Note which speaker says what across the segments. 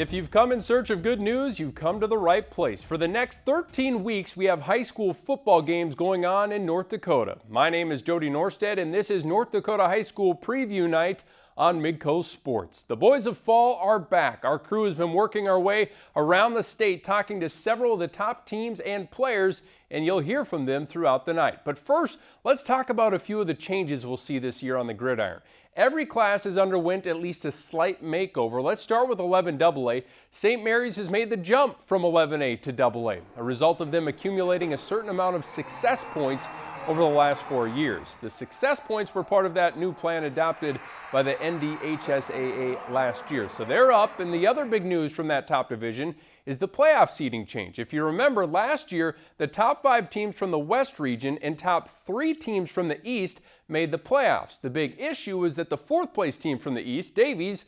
Speaker 1: If you've come in search of good news, you've come to the right place. For the next 13 weeks, we have high school football games going on in North Dakota. My name is Jody Norstedt, and this is North Dakota High School Preview Night on Midco Sports. The boys of fall are back. Our crew has been working our way around the state, talking to several of the top teams and players, and you'll hear from them throughout the night. But first, let's talk about a few of the changes we'll see this year on the gridiron. Every class has underwent at least a slight makeover. Let's start with 11AA. St. Mary's has made the jump from 11A to AA, a result of them accumulating a certain amount of success points over the last 4 years. The success points were part of that new plan adopted by the NDHSAA last year. So they're up, and the other big news from that top division is the playoff seeding change. If you remember, last year, the top 5 teams from the West region and top 3 teams from the East made the playoffs. The big issue was that the 4th place team from the East, Davies,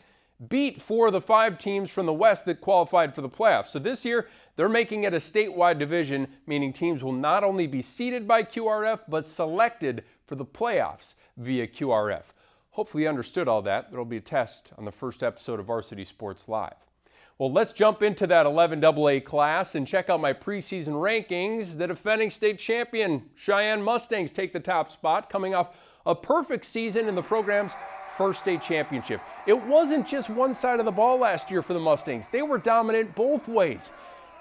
Speaker 1: beat 4 of the 5 teams from the West that qualified for the playoffs. So this year, they're making it a statewide division, meaning teams will not only be seeded by QRF, but selected for the playoffs via QRF. Hopefully you understood all that. There will be a test on the first episode of Varsity Sports Live. Well, let's jump into that 11AA class and check out my preseason rankings. The defending state champion Cheyenne Mustangs take the top spot, coming off a perfect season in the program's first state championship. It wasn't just one side of the ball last year for the Mustangs. They were dominant both ways.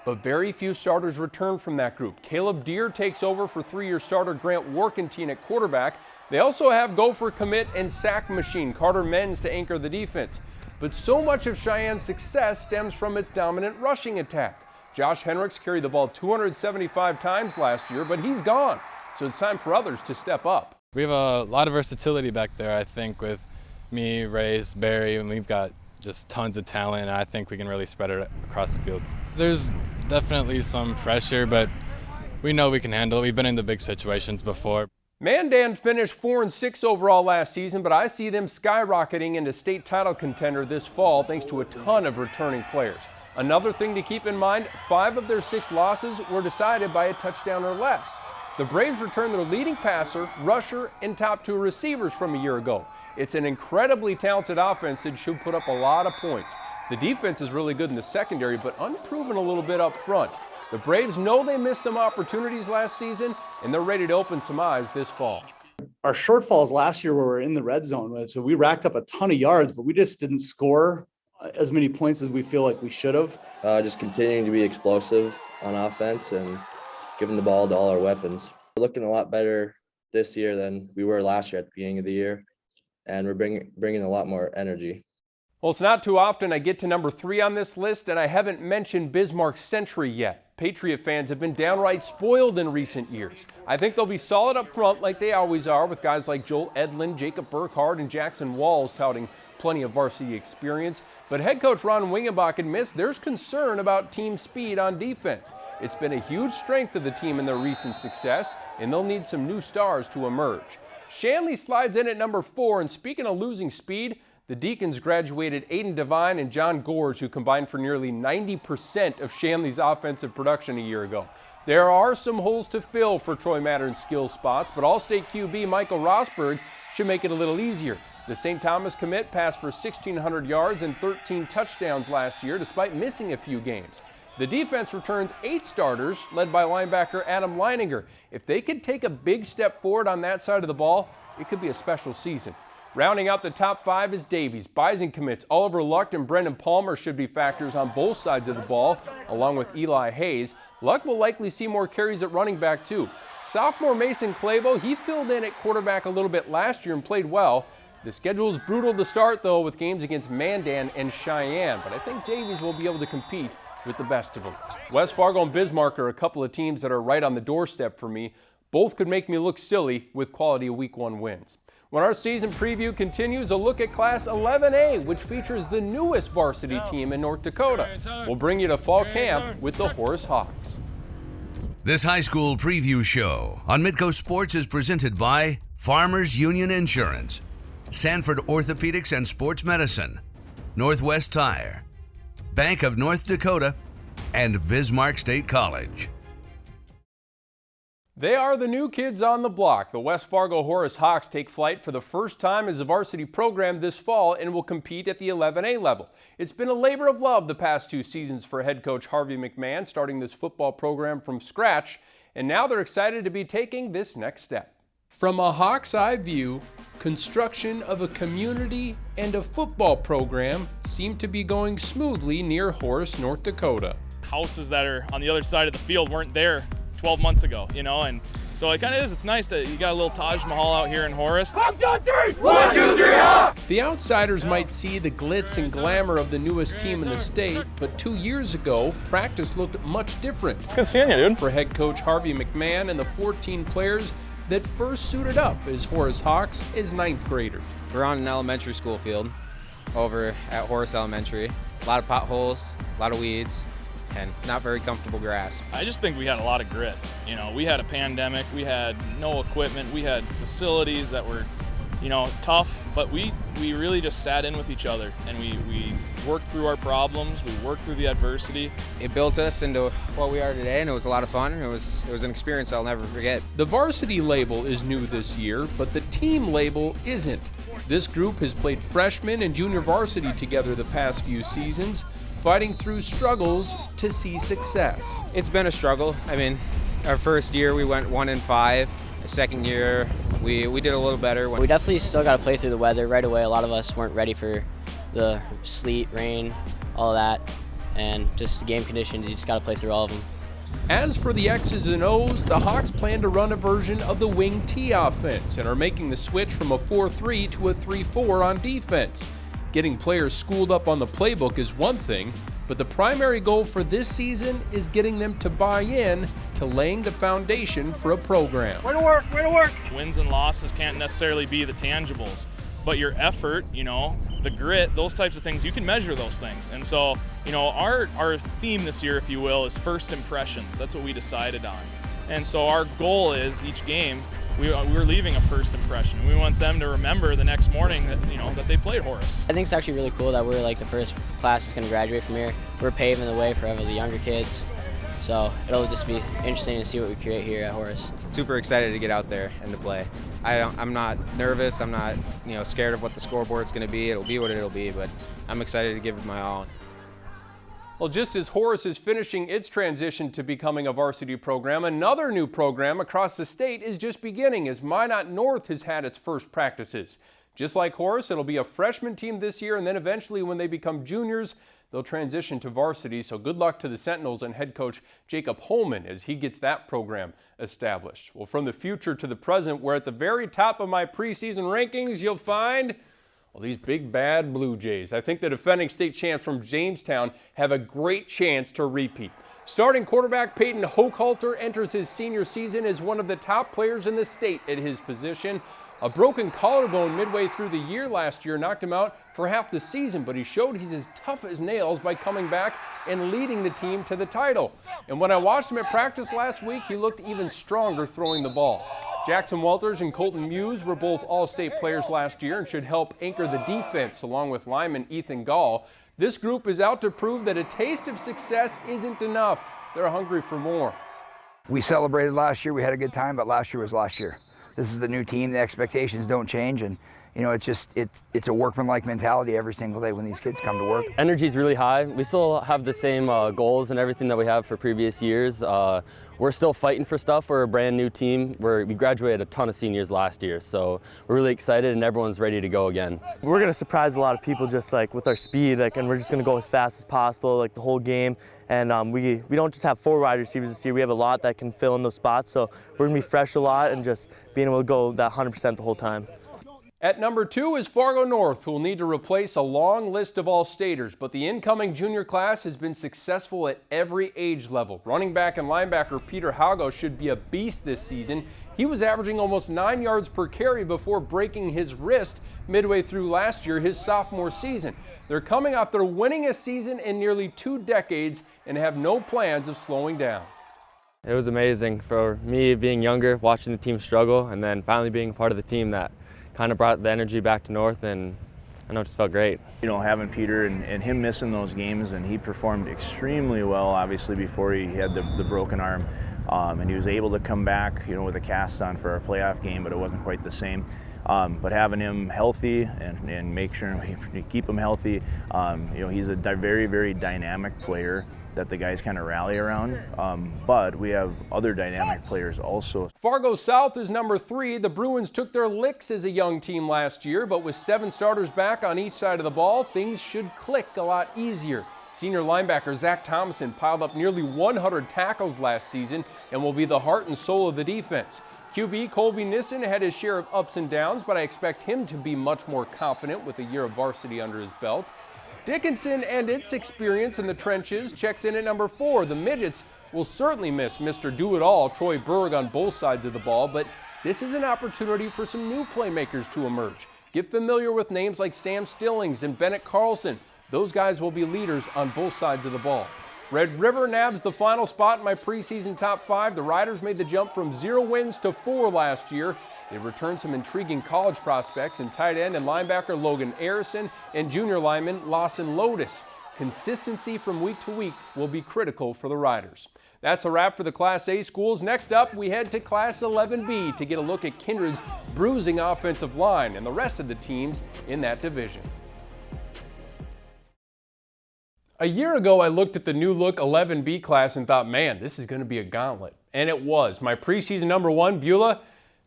Speaker 1: But very few starters returned from that group. Caleb Deere takes over for 3-year starter Grant Workentine at quarterback. They also have gopher commit and sack machine Carter Menz to anchor the defense. But so much of Cheyenne's success stems from its dominant rushing attack. Josh Henricks carried the ball 275 times last year, but he's gone. So it's time for others to step up.
Speaker 2: We have a lot of versatility back there, I think, with me, Race, Barry, and we've got just tons of talent, and I think we can really spread it across the field. There's definitely some pressure, but we know we can handle it. We've been in the big situations before.
Speaker 1: Mandan finished 4-6 overall last season, but I see them skyrocketing into state title contender this fall thanks to a ton of returning players. Another thing to keep in mind, 5 of their 6 losses were decided by a touchdown or less. The Braves returned their leading passer, rusher, and top 2 receivers from a year ago. It's an incredibly talented offense that should put up a lot of points. The defense is really good in the secondary, but unproven a little bit up front. The Braves know they missed some opportunities last season, and they're ready to open some eyes this fall.
Speaker 3: Our shortfalls last year were in the red zone, so we racked up a ton of yards, but we just didn't score as many points as we feel like we should have.
Speaker 4: Just continuing to be explosive on offense and giving the ball to all our weapons. We're looking a lot better this year than we were last year at the beginning of the year, and we're bringing a lot more energy.
Speaker 1: Well, it's not too often I get to number 3 on this list, and I haven't mentioned Bismarck Century yet. Patriot fans have been downright spoiled in recent years. I think they'll be solid up front like they always are, with guys like Joel Edlin, Jacob Burkhardt, and Jackson Walls touting plenty of varsity experience. But head coach Ron Wingenbach admits there's concern about team speed on defense. It's been a huge strength of the team in their recent success, and they'll need some new stars to emerge. Shanley slides in at number 4, and speaking of losing speed, the Deacons graduated Aiden Devine and John Gores, who combined for nearly 90% of Shanley's offensive production a year ago. There are some holes to fill for Troy Mattern's skill spots, but All-State QB Michael Rosberg should make it a little easier. The St. Thomas commit passed for 1,600 yards and 13 touchdowns last year, despite missing a few games. The defense returns 8 starters, led by linebacker Adam Leininger. If they could take a big step forward on that side of the ball, it could be a special season. Rounding out the top 5 is Davies. Bison commits Oliver Luck and Brendan Palmer should be factors on both sides of the ball, along with Eli Hayes. Luck will likely see more carries at running back too. Sophomore Mason Clavo, he filled in at quarterback a little bit last year and played well. The schedule is brutal to start though, with games against Mandan and Cheyenne, but I think Davies will be able to compete with the best of them. West Fargo and Bismarck are a couple of teams that are right on the doorstep for me. Both could make me look silly with quality of Week 1 wins. When our season preview continues, a look at Class 11A, which features the newest varsity team in North Dakota. We'll bring you to fall camp with the Horace Hawks.
Speaker 5: This high school preview show on Midco Sports is presented by Farmers Union Insurance, Sanford Orthopedics and Sports Medicine, Northwest Tire, Bank of North Dakota, and Bismarck State College.
Speaker 1: They are the new kids on the block. The West Fargo Horace Hawks take flight for the first time as a varsity program this fall and will compete at the 11A level. It's been a labor of love the past 2 seasons for head coach Harvey McMahon, starting this football program from scratch, and now they're excited to be taking this next step. From a Hawk's eye view, construction of a community and a football program seem to be going smoothly near Horace, North Dakota.
Speaker 6: Houses that are on the other side of the field weren't there 12 months ago, and so it kind of is. It's nice that you got a little Taj Mahal out here in Horace.
Speaker 1: Hawks on 3! 1, 2, 3, Hawks! The outsiders might see the glitz and glamour of the newest team in the state, but 2 years ago, practice looked much different.
Speaker 6: It's good seeing you, dude.
Speaker 1: For head coach Harvey McMahon and the 14 players that first suited up as Horace Hawks as 9th graders.
Speaker 7: We're on an elementary school field over at Horace Elementary. A lot of potholes, a lot of weeds, and not very comfortable grass.
Speaker 6: I just think we had a lot of grit. We had a pandemic, we had no equipment, we had facilities that were, tough, but we really just sat in with each other and we worked through our problems, we worked through the adversity.
Speaker 7: It built us into what we are today, and it was a lot of fun. It was an experience I'll never forget.
Speaker 1: The varsity label is new this year, but the team label isn't. This group has played freshman and junior varsity together the past few seasons, fighting through struggles to see success.
Speaker 7: It's been a struggle. Our first year we went 1-5. The second year we did a little better.
Speaker 8: We definitely still got to play through the weather right away. A lot of us weren't ready for the sleet, rain, all of that, and just the game conditions. You just got to play through all of them.
Speaker 1: As for the X's and O's, the Hawks plan to run a version of the wing T offense and are making the switch from a 4-3 to a 3-4 on defense. Getting players schooled up on the playbook is one thing, but the primary goal for this season is getting them to buy in to laying the foundation for a program.
Speaker 6: Way to work, way to work! Wins and losses can't necessarily be the tangibles, but your effort, the grit, those types of things, you can measure those things. And so, our theme this year, if you will, is first impressions. That's what we decided on. And so our goal is each game, we're leaving a first impression. We want them to remember the next morning that that they played Horace.
Speaker 8: I think it's actually really cool that we're like the first class that's going to graduate from here. We're paving the way for the younger kids, so it'll just be interesting to see what we create here at Horace.
Speaker 7: Super excited to get out there and to play. I'm not nervous. I'm not scared of what the scoreboard's going to be. It'll be what it'll be, but I'm excited to give it my all.
Speaker 1: Well, just as Horace is finishing its transition to becoming a varsity program, another new program across the state is just beginning as Minot North has had its first practices. Just like Horace, it'll be a freshman team this year, and then eventually when they become juniors, they'll transition to varsity. So good luck to the Sentinels and head coach Jacob Holman as he gets that program established. Well, from the future to the present, where at the very top of my preseason rankings, you'll find these big bad Blue Jays. I think the defending state champs from Jamestown have a great chance to repeat. Starting quarterback Peyton Hochhalter enters his senior season as one of the top players in the state at his position. A broken collarbone midway through the year last year knocked him out for half the season, but he showed he's as tough as nails by coming back and leading the team to the title. And when I watched him at practice last week, he looked even stronger throwing the ball. Jackson Walters and Colton Muse were both All-State players last year and should help anchor the defense along with lineman Ethan Gall. This group is out to prove that a taste of success isn't enough. They're hungry for more.
Speaker 9: We celebrated last year. We had a good time, but last year was last year. This is the new team. The expectations don't change, and it's a workmanlike mentality every single day when these kids come to work.
Speaker 10: Energy's really high. We still have the same goals and everything that we have for previous years. We're still fighting for stuff. We're a brand new team. We graduated a ton of seniors last year, so we're really excited and everyone's ready to go again.
Speaker 11: We're gonna surprise a lot of people just with our speed, and we're just gonna go as fast as possible the whole game. And we don't just have 4 wide receivers this year. We have a lot that can fill in those spots, so we're gonna be fresh a lot and just being able to go that 100% the whole time.
Speaker 1: At number 2 is Fargo North, who will need to replace a long list of All-Staters, but the incoming junior class has been successful at every age level. Running back and linebacker Peter Haugo should be a beast this season. He was averaging almost 9 yards per carry before breaking his wrist midway through last year, his sophomore season. They're coming off their winningest season in nearly 2 decades and have no plans of slowing down.
Speaker 10: It was amazing for me being younger, watching the team struggle, and then finally being part of the team that kind of brought the energy back to North, and I know it just felt great.
Speaker 12: You know, having Peter and him missing those games, and he performed extremely well, obviously, before he had the broken arm. And he was able to come back, you know, with a cast on for our playoff game, but it wasn't quite the same. But having him healthy and make sure we keep him healthy, you know, he's a very, very dynamic player that the guys kind of rally around. But we have other dynamic players also.
Speaker 1: Fargo South is number 3. The Bruins took their licks as a young team last year, but with 7 starters back on each side of the ball, things should click a lot easier. Senior linebacker Zach Thompson piled up nearly 100 tackles last season and will be the heart and soul of the defense. QB Colby Nissen had his share of ups and downs, but I expect him to be much more confident with a year of varsity under his belt. Dickinson and its experience in the trenches checks in at number 4. The Midgets will certainly miss Mr. Do-It-All Troy Berg on both sides of the ball, but this is an opportunity for some new playmakers to emerge. Get familiar with names like Sam Stillings and Bennett Carlson. Those guys will be leaders on both sides of the ball. Red River nabs the final spot in my preseason top 5. The Riders made the jump from 0 wins to 4 last year. They returned some intriguing college prospects in tight end and linebacker Logan Arison and junior lineman Lawson Lotus. Consistency from week to week will be critical for the Riders. That's a wrap for the Class A schools. Next up, we head to Class 11B to get a look at Kindred's bruising offensive line and the rest of the teams in that division. A year ago, I looked at the new look 11B class and thought, man, this is going to be a gauntlet. And it was. My preseason number 1, Beulah,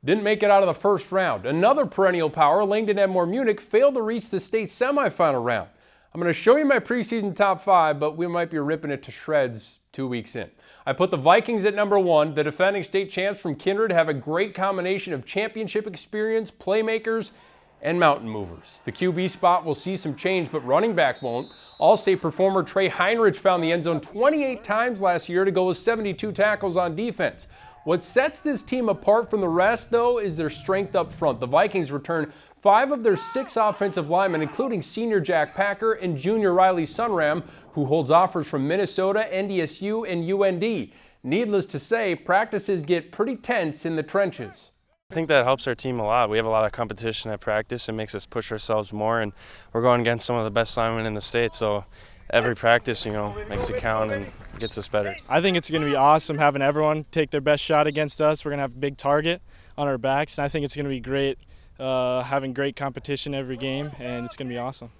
Speaker 1: didn't make it out of the first round. Another perennial power, Langdon Edmore Munich, failed to reach the state semifinal round. I'm going to show you my preseason top 5, but we might be ripping it to shreds 2 weeks in. I put the Vikings at number 1. The defending state champs from Kindred have a great combination of championship experience, playmakers, and mountain movers. The QB spot will see some change, but running back won't. All-state performer Trey Heinrich found the end zone 28 times last year to go with 72 tackles on defense. What sets this team apart from the rest, though, is their strength up front. The Vikings return 5 of their 6 offensive linemen, including senior Jack Packer and junior Riley Sunram, who holds offers from Minnesota, NDSU, and UND. Needless to say, practices get pretty tense in the trenches.
Speaker 13: I think that helps our team a lot. We have a lot of competition at practice. It makes us push ourselves more, and we're going against some of the best linemen in the state, so every practice, you know, makes it count and gets us better.
Speaker 14: I think it's going to be awesome having everyone take their best shot against us. We're going to have a big target on our backs, and I think it's going to be great having great competition every game, and it's going to be awesome.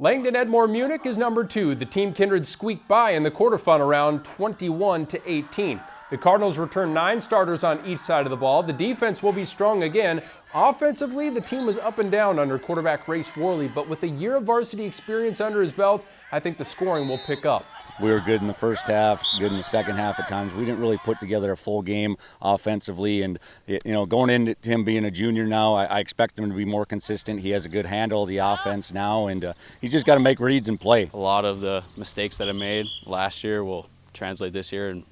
Speaker 1: Langdon Edmore Munich is number 2. The team Kindred squeaked by in the quarterfinal round 21-18. The Cardinals return 9 starters on each side of the ball. The defense will be strong again. Offensively, the team was up and down under quarterback Race Worley, but with a year of varsity experience under his belt, I think the scoring will pick up.
Speaker 15: We were good in the first half, good in the second half at times. We didn't really put together a full game offensively, and you know, going into him being a junior now, I expect him to be more consistent. He has a good handle of the offense now, and he's just got to make reads and play.
Speaker 16: A lot of the mistakes that I made last year will translate this year and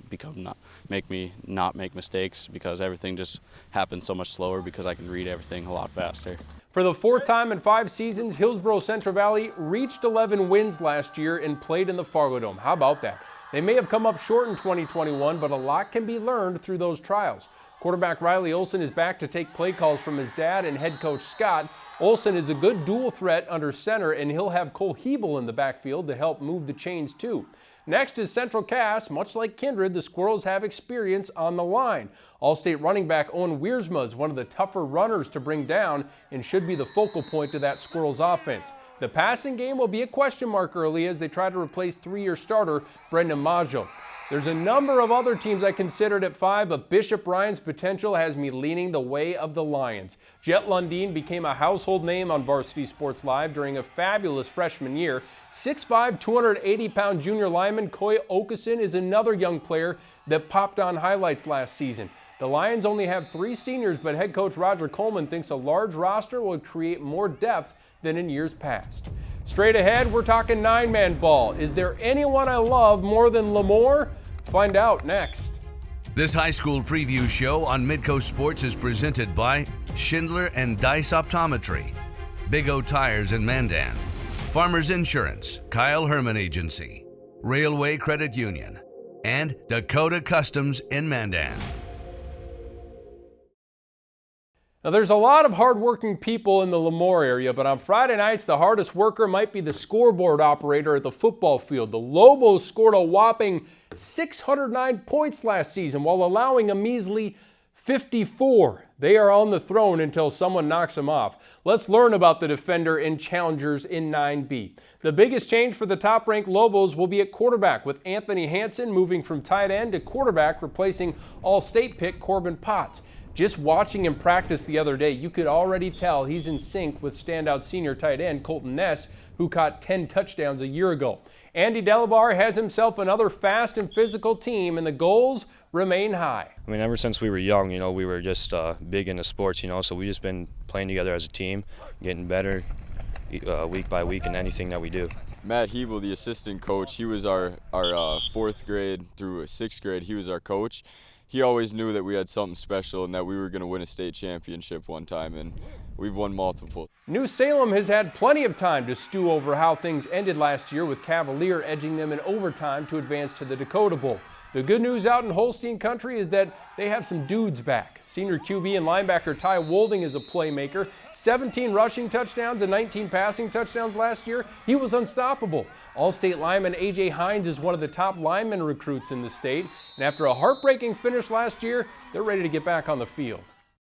Speaker 16: make me not make mistakes, because everything just happens so much slower because I can read everything a lot faster.
Speaker 1: For the 4th time in 5 seasons, Hillsborough Central Valley reached 11 wins last year and played in the Fargo Dome. How about that? They may have come up short in 2021, but a lot can be learned through those trials. Quarterback Riley Olson is back to take play calls from his dad and head coach Scott. Olson is a good dual threat under center, and he'll have Cole Hebel in the backfield to help move the chains too. Next is Central Cass. Much like Kindred, the Squirrels have experience on the line. All-state running back Owen Wiersma is one of the tougher runners to bring down and should be the focal point of that Squirrels offense. The passing game will be a question mark early as they try to replace 3-year starter Brendan Maggio. There's a number of other teams I considered at 5, but Bishop Ryan's potential has me leaning the way of the Lions. Jet Lundeen became a household name on Varsity Sports Live during a fabulous freshman year. 6'5", 280-pound junior lineman Coy Okeson is another young player that popped on highlights last season. The Lions only have 3 seniors, but head coach Roger Coleman thinks a large roster will create more depth than in years past. Straight ahead, we're talking 9-man ball. Is there anyone I love more than Lamore? Find out next.
Speaker 5: This high school preview show on Midco Sports is presented by Schindler and Dice Optometry, Big O Tires in Mandan, Farmers Insurance, Kyle Herman Agency, Railway Credit Union, and Dakota Customs in Mandan.
Speaker 1: Now, there's a lot of hardworking people in the Lemoore area, but on Friday nights, the hardest worker might be the scoreboard operator at the football field. The Lobos scored a whopping 609 points last season while allowing a measly 54. They are on the throne until someone knocks them off. Let's learn about the defender and challengers in 9B. The biggest change for the top-ranked Lobos will be at quarterback, with Anthony Hansen moving from tight end to quarterback, replacing All-State pick Corbin Potts. Just watching him practice the other day, you could already tell he's in sync with standout senior tight end Colton Ness, who caught 10 touchdowns a year ago. Andy Delabar has himself another fast and physical team, and the goals remain high.
Speaker 17: I mean, ever since we were young, we were just big into sports, so we've just been playing together as a team, getting better week by week in anything that we do.
Speaker 18: Matt Hebel, the assistant coach, he was our 4th grade through 6th grade. He was our coach. He always knew that we had something special and that we were going to win a state championship one time, and we've won multiple.
Speaker 1: New Salem has had plenty of time to stew over how things ended last year, with Cavalier edging them in overtime to advance to the Dakota Bowl. The good news out in Holstein country is that they have some dudes back. Senior QB and linebacker Ty Wolding is a playmaker. 17 rushing touchdowns and 19 passing touchdowns last year. He was unstoppable. All-state lineman A.J. Hines is one of the top lineman recruits in the state. And after a heartbreaking finish last year, they're ready to get back on the field.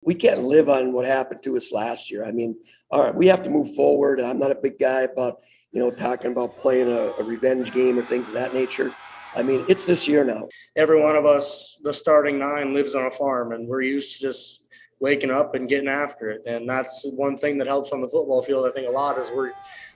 Speaker 19: We can't live on what happened to us last year. I mean, all right, we have to move forward. I'm not a big guy about, talking about playing a revenge game or things of that nature. I mean, it's this year now.
Speaker 20: Every one of us, the starting 9, lives on a farm, and we're used to just waking up and getting after it. And that's one thing that helps on the football field, I think, a lot, is we're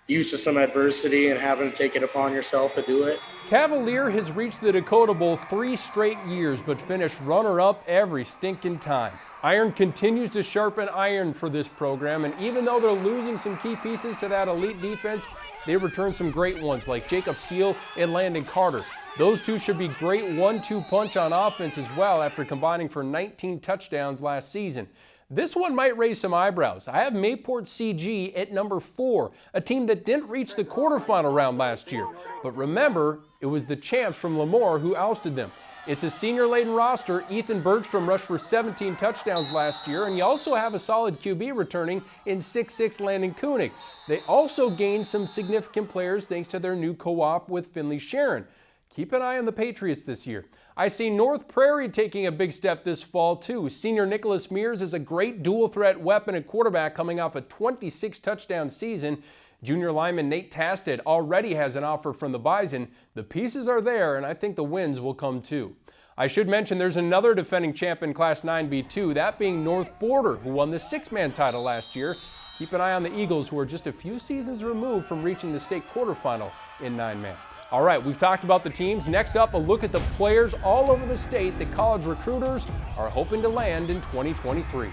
Speaker 20: used to some adversity and having to take it upon yourself to do it.
Speaker 1: Cavalier has reached the Dakota Bowl 3 straight years, but finished runner-up every stinking time. Iron continues to sharpen iron for this program, and even though they're losing some key pieces to that elite defense, they return some great ones like Jacob Steele and Landon Carter. Those two should be great 1-2 punch on offense as well after combining for 19 touchdowns last season. This one might raise some eyebrows. I have Mayport CG at number 4, a team that didn't reach the quarterfinal round last year. But remember, it was the champs from Lemoore who ousted them. It's a senior-laden roster. Ethan Bergstrom rushed for 17 touchdowns last year, and you also have a solid QB returning in 6'6" Landon Koenig. They also gained some significant players thanks to their new co-op with Finley Sharon. Keep an eye on the Patriots this year. I see North Prairie taking a big step this fall too. Senior Nicholas Mears is a great dual threat weapon at quarterback coming off a 26 touchdown season. Junior lineman Nate Tasted already has an offer from the Bison. The pieces are there, and I think the wins will come too. I should mention there's another defending champ in Class 9B2, that being North Border, who won the 6-man title last year. Keep an eye on the Eagles, who are just a few seasons removed from reaching the state quarterfinal in 9-man. All right, we've talked about the teams. Next up, a look at the players all over the state that college recruiters are hoping to land in 2023.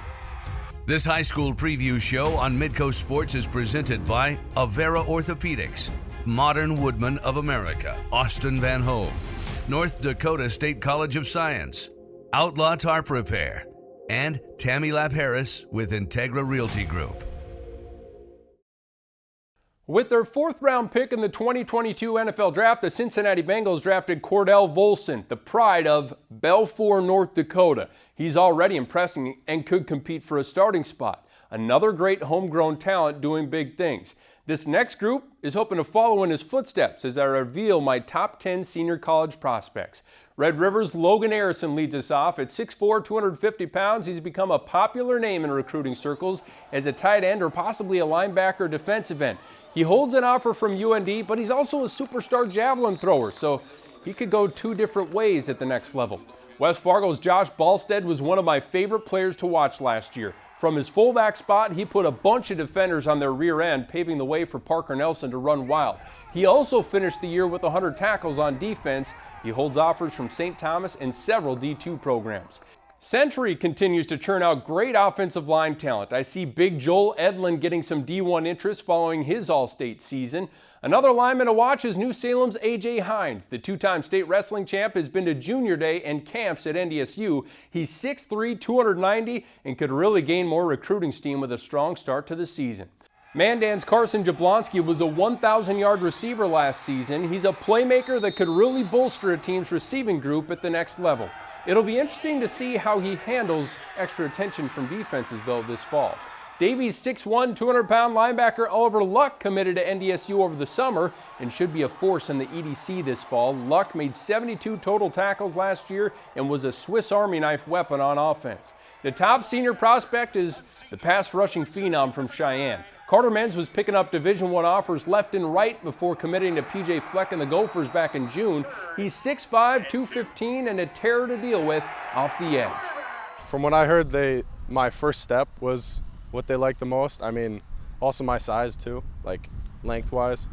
Speaker 5: This high school preview show on Midco Sports is presented by Avera Orthopedics, Modern Woodman of America, Austin Van Hove, North Dakota State College of Science, Outlaw Tarp Repair, and Tammy Lap Harris with Integra Realty Group.
Speaker 1: With their 4th-round pick in the 2022 NFL Draft, the Cincinnati Bengals drafted Cordell Volson, the pride of Belfour, North Dakota. He's already impressing and could compete for a starting spot. Another great homegrown talent doing big things. This next group is hoping to follow in his footsteps as I reveal my top 10 senior college prospects. Red River's Logan Harrison leads us off. At 6'4", 250 pounds, he's become a popular name in recruiting circles as a tight end or possibly a linebacker or defensive end. He holds an offer from UND, but he's also a superstar javelin thrower, so he could go 2 different ways at the next level. West Fargo's Josh Balstead was one of my favorite players to watch last year. From his fullback spot, he put a bunch of defenders on their rear end, paving the way for Parker Nelson to run wild. He also finished the year with 100 tackles on defense. He holds offers from St. Thomas and several D2 programs. Century continues to churn out great offensive line talent. I see Big Joel Edlin getting some D1 interest following his All-State season. Another lineman to watch is New Salem's A.J. Hines. The 2-time state wrestling champ has been to Junior Day and camps at NDSU. He's 6'3", 290, and could really gain more recruiting steam with a strong start to the season. Mandan's Carson Jablonski was a 1,000-yard receiver last season. He's a playmaker that could really bolster a team's receiving group at the next level. It'll be interesting to see how he handles extra attention from defenses, though, this fall. Davies' 6'1", 200-pound linebacker Oliver Luck committed to NDSU over the summer and should be a force in the EDC this fall. Luck made 72 total tackles last year and was a Swiss Army knife weapon on offense. The top senior prospect is the pass rushing phenom from Cheyenne. Carter Menz was picking up Division I offers left and right before committing to PJ Fleck and the Gophers back in June. He's 6'5", 215, and a terror to deal with off the edge.
Speaker 21: From what I heard, my first step was what they like the most. I mean, also my size too, like lengthwise.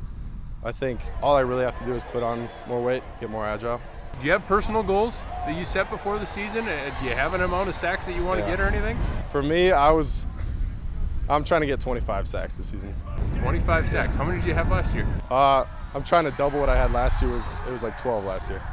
Speaker 21: I think all I really have to do is put on more weight, get more agile.
Speaker 1: Do you have personal goals that you set before the season? Do you have an amount of sacks that you want to get or anything?
Speaker 21: For me, I'm trying to get 25 sacks this season.
Speaker 1: 25 sacks. How many did you have last year?
Speaker 21: I'm trying to double what I had last year. It was like 12 last year.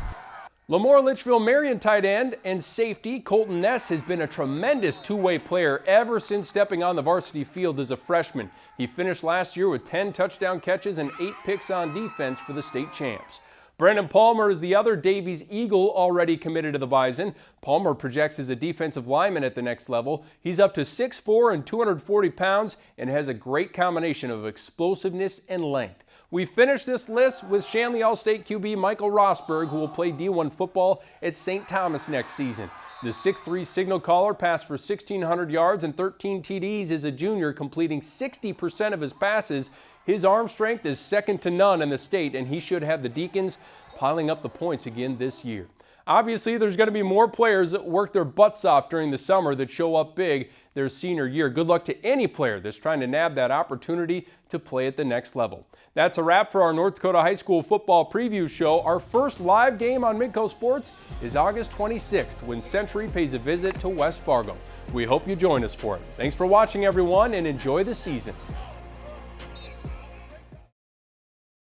Speaker 1: Lemoore Litchfield Marion tight end and safety Colton Ness has been a tremendous two-way player ever since stepping on the varsity field as a freshman. He finished last year with 10 touchdown catches and 8 picks on defense for the state champs. Brandon Palmer is the other Davies Eagle already committed to the Bison. Palmer projects as a defensive lineman at the next level. He's up to 6'4" and 240 pounds and has a great combination of explosiveness and length. We finished this list with Shanley All-State QB Michael Rosberg, who will play D1 football at St. Thomas next season. The 6'3" signal caller passed for 1,600 yards and 13 TDs as a junior, completing 60% of his passes. His arm strength is second to none in the state, and he should have the Deacons piling up the points again this year. Obviously, there's going to be more players that work their butts off during the summer that show up big their senior year. Good luck to any player that's trying to nab that opportunity to play at the next level. That's a wrap for our North Dakota High School football preview show. Our first live game on Midco Sports is August 26th when Century pays a visit to West Fargo. We hope you join us for it. Thanks for watching, everyone, and enjoy the season.